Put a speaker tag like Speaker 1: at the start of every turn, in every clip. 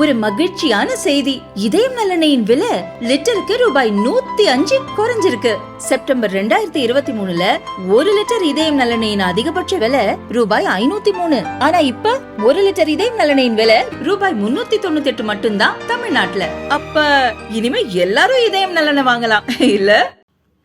Speaker 1: ஒரு மகிழ்ச்சியான செய்தி. இதயம் நல்லெண்ணெயின் விலை லிட்டருக்கு ரூபாய் 105 குறைஞ்சிருக்கு. செப்டம்பர் 2023ல 1 லிட்டர் இதயம் நல்லெண்ணெயின் அதிகபட்ச விலை ரூபாய் 503. ஆனா இப்ப 1 லிட்டர் இதயம் நல்லெண்ணெயின் விலை ரூபாய் 398 மட்டும்தான் தமிழ்நாட்டுல. அப்ப இனிமே எல்லாரும் இதயம் நல்லெண்ணெய் வாங்கலாம் இல்ல?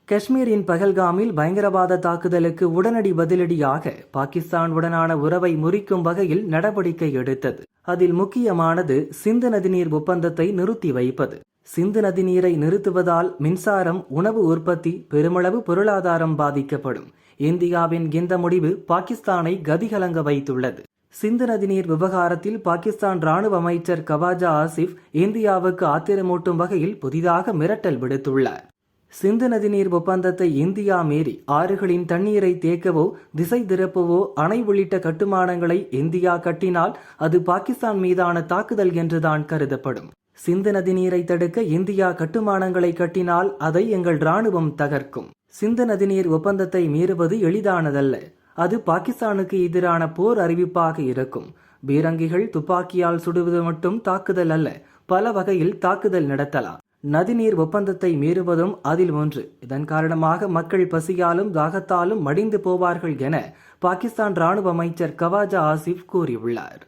Speaker 2: காஷ்மீரின் பஹல்காமில் பயங்கரவாத தாக்குதலுக்கு உடனடி பதிலடியாக பாகிஸ்தானுடனான உறவை முறிக்கும் வகையில் நடவடிக்கை எடுத்தது. அதில் முக்கியமானது சிந்து நதிநீர் ஒப்பந்தத்தை நிறுத்தி வைப்பது. சிந்து நதிநீரை நிறுத்துவதால் மின்சாரம், உணவு உற்பத்தி, பெருமளவு பொருளாதாரம் பாதிக்கப்படும். இந்தியாவின் இந்த முடிவு பாகிஸ்தானை கதிகலங்க வைத்துள்ளது. சிந்து நதிநீர் விவகாரத்தில் பாகிஸ்தான் ராணுவ அமைச்சர் கவாஜா ஆசிப் இந்தியாவுக்கு ஆத்திரமூட்டும் வகையில் புதிதாக மிரட்டல் விடுத்துள்ளார். சிந்து நதிநீர் ஒப்பந்தத்தை இந்தியா மீறி ஆறுகளின் தண்ணீரை தேக்கவோ, திசை திருப்பவோ, அணை உள்ளிட்ட கட்டுமானங்களை இந்தியா கட்டினால் அது பாகிஸ்தான் மீதான தாக்குதல் என்றுதான் கருதப்படும். சிந்து நதிநீரை தடுக்க இந்தியா கட்டுமானங்களை கட்டினால் அதை எங்கள் ராணுவம் தகர்க்கும். சிந்து நதிநீர் ஒப்பந்தத்தை மீறுவது எளிதானதல்ல. அது பாகிஸ்தானுக்கு எதிரான போர் அறிவிப்பாக இருக்கும். பீரங்கிகள், துப்பாக்கியால் சுடுவது மட்டும் தாக்குதல் அல்ல, பல வகையில் தாக்குதல் நடத்தலாம். நதிநீர் ஒப்பந்தத்தை மீறுவதும் அதில் ஒன்று. இதன் காரணமாக மக்கள் பசியாலும் தாகத்தாலும் மடிந்து போவார்கள் என பாகிஸ்தான் ராணுவ அமைச்சர் கவாஜா ஆசிப் கூறியுள்ளார்.